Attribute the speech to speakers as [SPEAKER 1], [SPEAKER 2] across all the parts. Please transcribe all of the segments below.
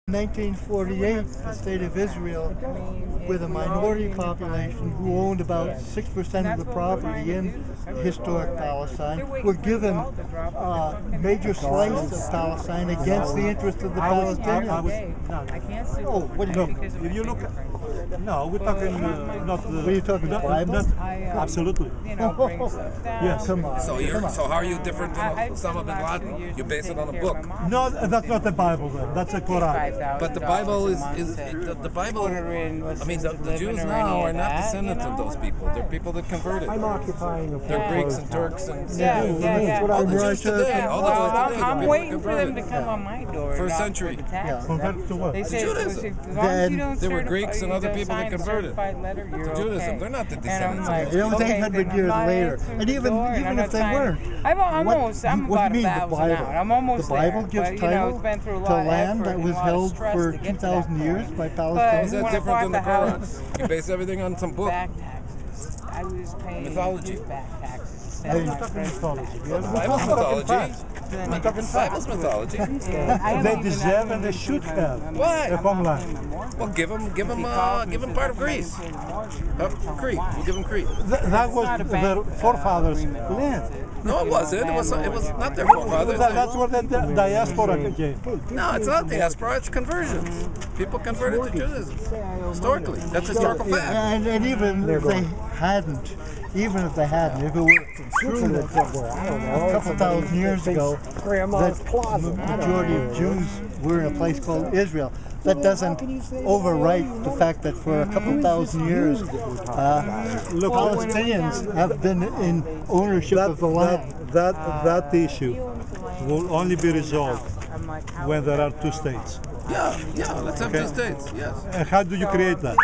[SPEAKER 1] 1948, the state of Israel, with a minority population who owned about 6% of the property in historic Palestine, were given a major slice of Palestine against the interest of the Palestinians.
[SPEAKER 2] Oh, what do you mean?
[SPEAKER 3] If you look, no, we're talking not the.
[SPEAKER 1] What are you talking about? Bible?
[SPEAKER 3] Absolutely.
[SPEAKER 1] Yes. Come on.
[SPEAKER 4] So how are you different than Osama bin Laden? You base it on a book.
[SPEAKER 3] No, that's not the Bible then. That's a Quran.
[SPEAKER 4] But the Bible is the Bible. I mean, the Jews now are not descendants of those people. They're people that converted.
[SPEAKER 2] I'm occupying a
[SPEAKER 4] They're Greeks and Turks and
[SPEAKER 1] Yeah.
[SPEAKER 4] all the Jews today. All the Jews today.
[SPEAKER 5] I'm
[SPEAKER 4] the
[SPEAKER 5] waiting
[SPEAKER 4] people
[SPEAKER 5] for them to
[SPEAKER 4] converted.
[SPEAKER 5] come on my door.
[SPEAKER 4] First century.
[SPEAKER 3] Compared to what?
[SPEAKER 5] They said,
[SPEAKER 4] Judaism.
[SPEAKER 5] as long as you don't
[SPEAKER 4] They were
[SPEAKER 5] certify-
[SPEAKER 4] Greeks and
[SPEAKER 5] you
[SPEAKER 4] other
[SPEAKER 5] don't
[SPEAKER 4] people that
[SPEAKER 5] sign a
[SPEAKER 4] converted
[SPEAKER 5] certified letter, you're
[SPEAKER 4] to Judaism.
[SPEAKER 5] okay.
[SPEAKER 4] They're not the
[SPEAKER 5] And I'm
[SPEAKER 4] descendants
[SPEAKER 5] like,
[SPEAKER 4] of
[SPEAKER 1] It was
[SPEAKER 5] okay,
[SPEAKER 1] 800
[SPEAKER 5] then
[SPEAKER 1] years
[SPEAKER 5] I'm
[SPEAKER 1] later.
[SPEAKER 5] answering
[SPEAKER 1] And
[SPEAKER 5] the
[SPEAKER 1] even
[SPEAKER 5] door, and I'm
[SPEAKER 1] if
[SPEAKER 5] not
[SPEAKER 1] they
[SPEAKER 5] signing.
[SPEAKER 1] weren't.
[SPEAKER 5] I'm
[SPEAKER 1] What
[SPEAKER 5] about
[SPEAKER 1] do you
[SPEAKER 5] 1,000
[SPEAKER 1] mean, the
[SPEAKER 5] out.
[SPEAKER 1] Bible?
[SPEAKER 5] I'm almost
[SPEAKER 1] The Bible
[SPEAKER 5] there.
[SPEAKER 1] gives
[SPEAKER 5] But, you know,
[SPEAKER 1] title
[SPEAKER 5] it's been through a
[SPEAKER 1] to
[SPEAKER 5] lot of
[SPEAKER 1] land
[SPEAKER 5] effort
[SPEAKER 1] that
[SPEAKER 5] and
[SPEAKER 1] was
[SPEAKER 5] a lot of
[SPEAKER 1] held
[SPEAKER 5] stress
[SPEAKER 1] for
[SPEAKER 5] to get to that
[SPEAKER 1] 2,000 years
[SPEAKER 5] point.
[SPEAKER 1] by
[SPEAKER 4] Is
[SPEAKER 1] Palestinians.
[SPEAKER 4] that
[SPEAKER 5] When I
[SPEAKER 4] different
[SPEAKER 5] bought
[SPEAKER 4] than the
[SPEAKER 5] the house,
[SPEAKER 4] Quran? You base everything on some book.
[SPEAKER 5] back taxes. I was paying
[SPEAKER 4] Mythology.
[SPEAKER 5] back taxes.
[SPEAKER 3] You're talking mythology.
[SPEAKER 4] The Bible's mythology. The Bible's mythology.
[SPEAKER 3] They deserve and they should have
[SPEAKER 4] Why?
[SPEAKER 3] a homeland.
[SPEAKER 4] Well, give them part of Greece. Crete. We'll give them Crete.
[SPEAKER 3] That was their forefathers' land.
[SPEAKER 4] No, it wasn't. It was not their forefathers.
[SPEAKER 3] That's where the diaspora came.
[SPEAKER 4] No, it's not diaspora. It's conversions. People converted to Judaism. Historically, that's historical fact.
[SPEAKER 1] And even if they hadn't, if it were true that a couple thousand years ago that the majority of Jews were in a place called Israel, that doesn't overwrite the fact that for a couple thousand years, Palestinians have been in ownership of the land.
[SPEAKER 3] That issue will only be resolved when there are two states.
[SPEAKER 4] Yeah, let's have two states, yes.
[SPEAKER 3] And how do you create that?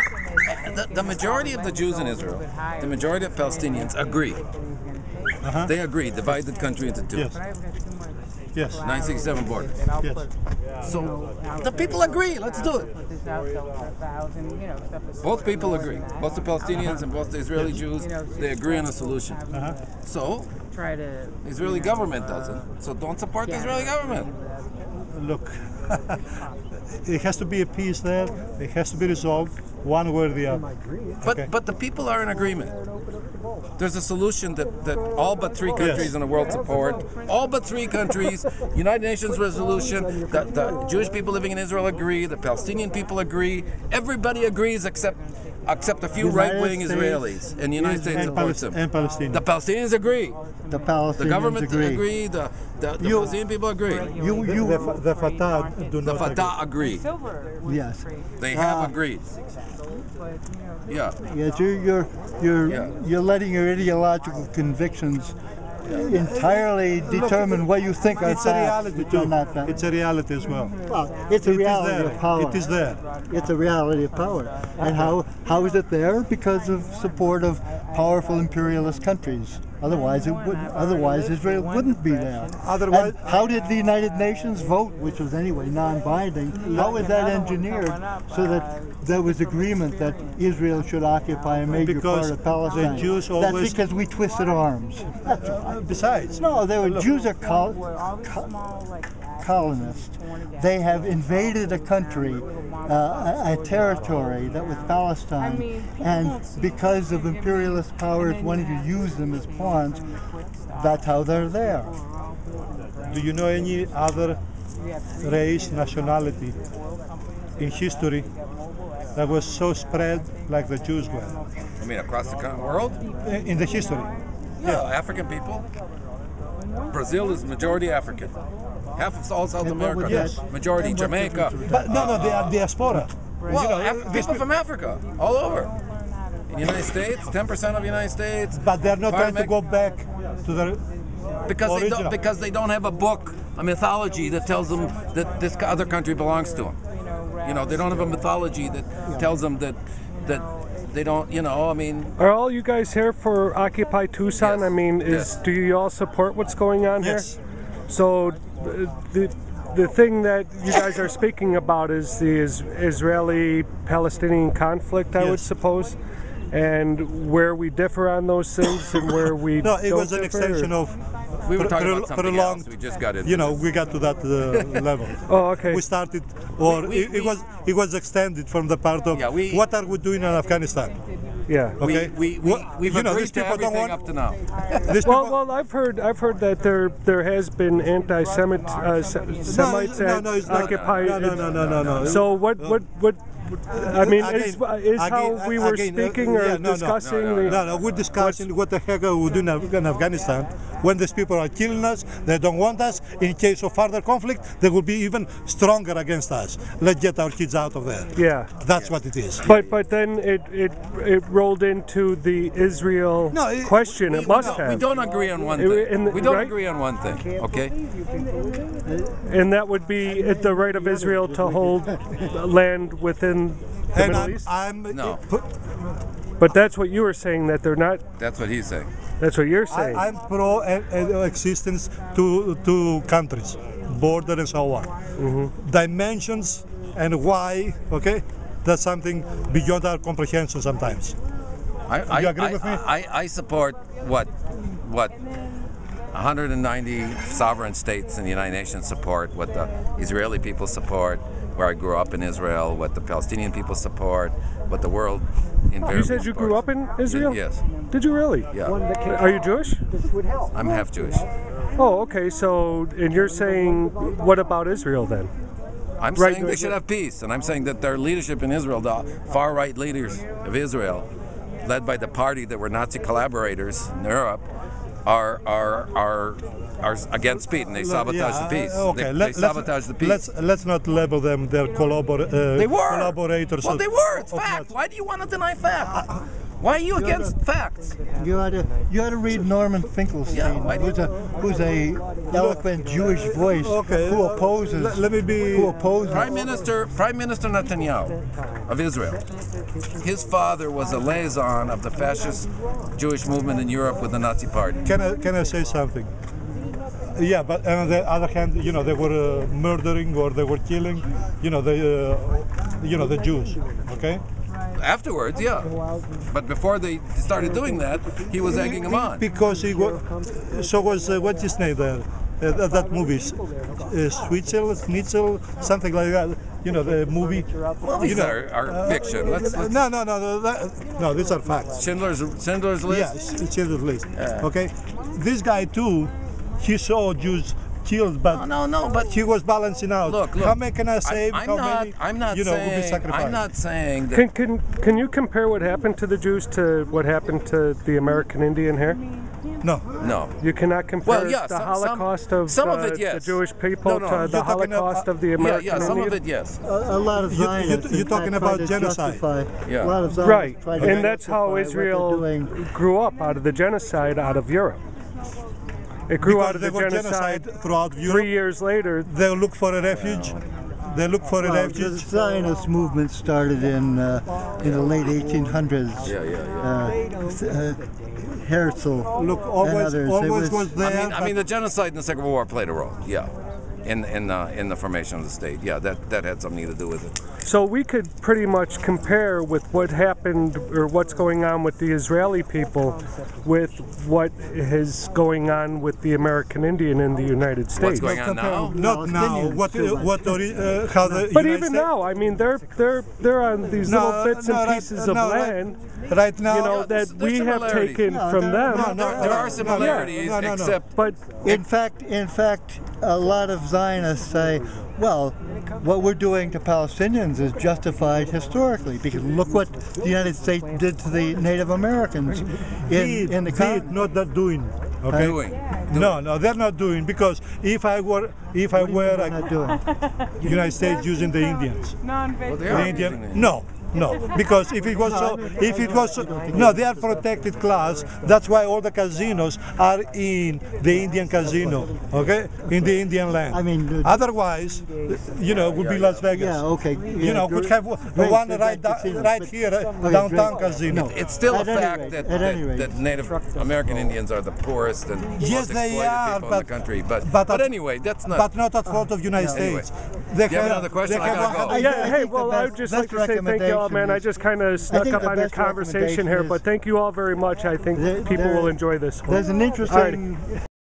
[SPEAKER 4] The majority of the Jews in Israel, the majority of Palestinians agree. They agree, divide the country into two.
[SPEAKER 3] Yes.
[SPEAKER 4] 967 borders.
[SPEAKER 3] Yes.
[SPEAKER 4] So the people agree, let's do it. Both people agree. Both the Palestinians and both the Israeli Jews, they agree on a solution. So, the Israeli government doesn't. So don't support the Israeli government.
[SPEAKER 3] Look, it has to be a peace there. It has to be resolved one way or the other.
[SPEAKER 4] But the people are in agreement. There's a solution that all but three countries in the world support. All but three countries. United Nations resolution. The Jewish people living in Israel agree. The Palestinian people agree. Everybody agrees except a few right-wing Israelis. And the United States supports them.
[SPEAKER 3] And Palestinians.
[SPEAKER 4] The Palestinians agree.
[SPEAKER 1] The
[SPEAKER 4] government agree. The Palestinian people agree.
[SPEAKER 3] The Fatah do
[SPEAKER 4] The
[SPEAKER 3] not
[SPEAKER 4] Fatah agree.
[SPEAKER 1] Yes.
[SPEAKER 4] They have agreed. Yeah.
[SPEAKER 1] Yes, you're letting your ideological convictions entirely determine what you think are
[SPEAKER 3] It's a
[SPEAKER 1] facts,
[SPEAKER 3] reality
[SPEAKER 1] which are
[SPEAKER 3] too.
[SPEAKER 1] not facts.
[SPEAKER 3] It's a reality as well.
[SPEAKER 1] It's a
[SPEAKER 3] It is
[SPEAKER 1] reality
[SPEAKER 3] there.
[SPEAKER 1] of power.
[SPEAKER 3] It is there.
[SPEAKER 1] It's a reality of power. And how is it there? Because of support of powerful imperialist countries. Otherwise, Israel wouldn't be there.
[SPEAKER 3] Otherwise,
[SPEAKER 1] And how did the United Nations vote, which was anyway non-binding? How was that engineered so that there was agreement that Israel should occupy a major
[SPEAKER 3] Because
[SPEAKER 1] part of Palestine?
[SPEAKER 3] the Jews
[SPEAKER 1] That's
[SPEAKER 3] always-
[SPEAKER 1] because we twisted arms.
[SPEAKER 3] besides,
[SPEAKER 1] No, Jews are colonists. They have invaded a country, a territory that was Palestine, and because of imperialist powers wanting to use them as pawns, that's how they're there.
[SPEAKER 3] do you know any other race, nationality in history that was so spread like the Jews were
[SPEAKER 4] I mean, across the world?
[SPEAKER 3] in the history?
[SPEAKER 4] Yeah, African people. Brazil is majority African. Half of all South America.
[SPEAKER 3] Yes.
[SPEAKER 4] Majority Jamaica.
[SPEAKER 3] But no, they are diaspora.
[SPEAKER 4] Well, people from Africa, all over. In the United States, 10% of the United States.
[SPEAKER 3] But they're not trying to go back to the
[SPEAKER 4] because they don't have a book, a mythology that tells them that this other country belongs to them. You know, they don't have a mythology that tells them that they don't. You know, I mean.
[SPEAKER 2] Are all you guys here for Occupy Tucson?
[SPEAKER 4] Yes.
[SPEAKER 2] I mean,
[SPEAKER 4] Yes.
[SPEAKER 2] do you all support what's going on
[SPEAKER 3] Yes.
[SPEAKER 2] here? So the thing that you guys are speaking about is the Israeli-Palestinian conflict, I would
[SPEAKER 3] Yes.
[SPEAKER 2] suppose. and where we differ on those things and where we
[SPEAKER 3] No, it
[SPEAKER 2] don't
[SPEAKER 3] was an
[SPEAKER 2] differ,
[SPEAKER 3] extension
[SPEAKER 2] or-
[SPEAKER 3] of
[SPEAKER 4] We were talking about something
[SPEAKER 3] prolonged.
[SPEAKER 4] else. We just got into
[SPEAKER 3] You know,
[SPEAKER 4] this.
[SPEAKER 3] we got to that level.
[SPEAKER 2] Oh, okay.
[SPEAKER 3] We started, or it was extended from the part of
[SPEAKER 4] Yeah,
[SPEAKER 3] what are we doing in Afghanistan?
[SPEAKER 2] Yeah.
[SPEAKER 3] Okay,
[SPEAKER 4] We've
[SPEAKER 3] you know,
[SPEAKER 4] agreed
[SPEAKER 3] these
[SPEAKER 4] to
[SPEAKER 3] people don't
[SPEAKER 4] everything
[SPEAKER 3] want.
[SPEAKER 4] up to now.
[SPEAKER 3] These
[SPEAKER 2] Well,
[SPEAKER 3] people,
[SPEAKER 2] I've heard that there has been Semites
[SPEAKER 3] it's not.
[SPEAKER 2] occupying.
[SPEAKER 3] No.
[SPEAKER 2] So what? I mean,
[SPEAKER 3] Again,
[SPEAKER 2] is how we were speaking or discussing
[SPEAKER 3] No, we're discussing what the heck are we doing in Afghanistan when these people are killing us. They don't want us. In case of further conflict, they will be even stronger against us. Let's get our kids out of there.
[SPEAKER 2] Yeah.
[SPEAKER 3] That's what it is.
[SPEAKER 2] But then it rolled into the Israel question. It must have.
[SPEAKER 4] We don't agree on one
[SPEAKER 2] In
[SPEAKER 4] thing.
[SPEAKER 2] the-
[SPEAKER 4] We don't
[SPEAKER 2] right?
[SPEAKER 4] agree on one thing. Okay.
[SPEAKER 2] And that would be the right of Israel to hold land within the
[SPEAKER 3] And
[SPEAKER 2] Middle East.
[SPEAKER 4] No.
[SPEAKER 2] But that's what you were saying, that they're not.
[SPEAKER 4] That's what he's saying.
[SPEAKER 2] That's what you're saying.
[SPEAKER 3] I'm pro existence to countries, border and so on. Dimensions and why, okay? That's something beyond our comprehension sometimes. You agree with me?
[SPEAKER 4] I support what 190 sovereign states in the United Nations support, what the Israeli people support, where I grew up in Israel, what the Palestinian people support, what the world invariably
[SPEAKER 2] You said you grew
[SPEAKER 4] supports.
[SPEAKER 2] up in Israel?
[SPEAKER 4] Yes.
[SPEAKER 2] Did you really?
[SPEAKER 4] Yeah.
[SPEAKER 2] Are you Jewish?
[SPEAKER 4] I'm half Jewish.
[SPEAKER 2] Oh, okay. So, and you're saying, what about Israel then?
[SPEAKER 4] I'm
[SPEAKER 2] Right.
[SPEAKER 4] saying they should have peace, and I'm saying that their leadership in Israel, the far-right leaders of Israel, led by the party that were Nazi collaborators in Europe, are against peace, and they sabotage the peace.
[SPEAKER 3] Okay,
[SPEAKER 4] They sabotage the peace.
[SPEAKER 3] Let's not label them their
[SPEAKER 4] They were
[SPEAKER 3] collaborators.
[SPEAKER 4] Well, they were. It's fact. Why do you want to deny fact? Why are you against facts?
[SPEAKER 1] You ought to read Norman Finkelstein,
[SPEAKER 4] Yeah, why do
[SPEAKER 1] who's a eloquent Jewish voice
[SPEAKER 3] Okay,
[SPEAKER 1] who opposes.
[SPEAKER 3] let me be.
[SPEAKER 1] Who opposes.
[SPEAKER 4] Prime Minister Netanyahu of Israel. His father was a liaison of the fascist Jewish movement in Europe with the Nazi Party.
[SPEAKER 3] Can I say something? Yeah, but on the other hand, you know, they were murdering or they were killing, the Jews. Okay.
[SPEAKER 4] Afterwards, yeah. But before they started doing that, he was egging them on.
[SPEAKER 3] Because he was. So was what's his name there? That movie, Schnitzel, something like that. You know the movie.
[SPEAKER 4] Movies are fiction. Let's
[SPEAKER 3] No, these are facts.
[SPEAKER 4] Schindler's List.
[SPEAKER 3] Yes, it's Schindler's List. Okay, this guy too, he saw Jews killed, but
[SPEAKER 4] No, but
[SPEAKER 3] he was balancing out.
[SPEAKER 4] look.
[SPEAKER 3] How many can I save?
[SPEAKER 4] I'm
[SPEAKER 3] How
[SPEAKER 4] not.
[SPEAKER 3] many?
[SPEAKER 4] I'm not
[SPEAKER 3] will be
[SPEAKER 4] saying.
[SPEAKER 3] sacrificed.
[SPEAKER 4] I'm not saying that.
[SPEAKER 2] Can you compare what happened to the Jews to what happened to the American Indian here?
[SPEAKER 3] No.
[SPEAKER 4] No.
[SPEAKER 2] You cannot compare
[SPEAKER 4] Well, yeah,
[SPEAKER 2] the
[SPEAKER 4] some-
[SPEAKER 2] Holocaust of
[SPEAKER 4] some of
[SPEAKER 2] the,
[SPEAKER 4] it, yes.
[SPEAKER 2] the Jewish people
[SPEAKER 4] No,
[SPEAKER 2] to
[SPEAKER 4] you're
[SPEAKER 2] the
[SPEAKER 3] talking
[SPEAKER 2] Holocaust
[SPEAKER 3] about-
[SPEAKER 2] of the
[SPEAKER 4] Yeah,
[SPEAKER 2] American
[SPEAKER 4] some of
[SPEAKER 2] Indian?
[SPEAKER 4] it, yes.
[SPEAKER 1] A lot of Zionists.
[SPEAKER 3] you're
[SPEAKER 1] in
[SPEAKER 3] talking
[SPEAKER 1] fact,
[SPEAKER 3] about
[SPEAKER 1] try to
[SPEAKER 3] genocide.
[SPEAKER 1] justify-
[SPEAKER 4] Yeah.
[SPEAKER 1] A lot of Zionists
[SPEAKER 2] Right,
[SPEAKER 1] try to
[SPEAKER 2] and that's how
[SPEAKER 1] justify what they're
[SPEAKER 2] Israel
[SPEAKER 1] doing.
[SPEAKER 2] grew up, out of the genocide out of Europe. It grew
[SPEAKER 3] Because
[SPEAKER 2] out of
[SPEAKER 3] there
[SPEAKER 2] the
[SPEAKER 3] was
[SPEAKER 2] genocide
[SPEAKER 3] throughout
[SPEAKER 2] 3
[SPEAKER 3] Europe.
[SPEAKER 2] years later.
[SPEAKER 3] They look for a refuge. They look for a
[SPEAKER 1] Well, the
[SPEAKER 3] refuge.
[SPEAKER 1] Zionist movement started in the late 1800s. Herzl
[SPEAKER 3] Look,
[SPEAKER 1] and
[SPEAKER 3] always
[SPEAKER 1] others.
[SPEAKER 3] was there.
[SPEAKER 4] I mean, the genocide in the Second World War played a role. Yeah. In the formation of the state. Yeah, that had something to do with it.
[SPEAKER 2] So we could pretty much compare with what happened or what's going on with the Israeli people with what is going on with the American Indian in the United States.
[SPEAKER 4] What's going on now?
[SPEAKER 3] Not now. How the
[SPEAKER 2] But
[SPEAKER 3] United
[SPEAKER 2] even
[SPEAKER 3] States-
[SPEAKER 2] now, I mean, they're on these
[SPEAKER 3] No,
[SPEAKER 2] little bits and
[SPEAKER 3] no, right-
[SPEAKER 2] pieces of
[SPEAKER 3] no, right-
[SPEAKER 2] land,
[SPEAKER 3] Right now,
[SPEAKER 2] you know,
[SPEAKER 4] there's
[SPEAKER 2] that we have
[SPEAKER 4] similarities.
[SPEAKER 2] taken from them.
[SPEAKER 4] There are similarities,
[SPEAKER 3] no.
[SPEAKER 4] except
[SPEAKER 2] But
[SPEAKER 1] In fact, a lot of Zionists say, well, what we're doing to Palestinians is justified historically because look what the United States did to the Native Americans in the continent.
[SPEAKER 3] not that doing. Okay.
[SPEAKER 4] doing.
[SPEAKER 3] No, they're not doing because if I were
[SPEAKER 1] They're not doing.
[SPEAKER 3] United States using the Indians,
[SPEAKER 4] Well, they
[SPEAKER 3] the
[SPEAKER 4] are
[SPEAKER 3] Indian,
[SPEAKER 4] using it.
[SPEAKER 3] no, because if it was so, no, they are protected class. That's why all the casinos are in the Indian casino, okay, in the Indian land.
[SPEAKER 1] I mean,
[SPEAKER 3] otherwise, would be Las Vegas.
[SPEAKER 1] Yeah, okay.
[SPEAKER 3] Could have one right here, downtown casino.
[SPEAKER 4] It's still a
[SPEAKER 1] At any
[SPEAKER 4] fact
[SPEAKER 1] rate,
[SPEAKER 4] that,
[SPEAKER 1] at any rate.
[SPEAKER 4] that Native American Indians are the poorest and
[SPEAKER 3] Yes,
[SPEAKER 4] most
[SPEAKER 3] they
[SPEAKER 4] exploited
[SPEAKER 3] are,
[SPEAKER 4] people
[SPEAKER 3] but-
[SPEAKER 4] in the country.
[SPEAKER 3] but-
[SPEAKER 4] But anyway, that's not.
[SPEAKER 3] But not at fault of United
[SPEAKER 4] Anyway.
[SPEAKER 3] States.
[SPEAKER 4] You have another question? I gotta go.
[SPEAKER 2] yeah, hey, well, I would just like to say thank you all. all, man. I just kind of snuck
[SPEAKER 1] think
[SPEAKER 2] up
[SPEAKER 1] the
[SPEAKER 2] on your
[SPEAKER 1] best
[SPEAKER 2] conversation
[SPEAKER 1] recommendation
[SPEAKER 2] here,
[SPEAKER 1] is-
[SPEAKER 2] but thank you all very much. I think people will enjoy this one.
[SPEAKER 1] There's an interesting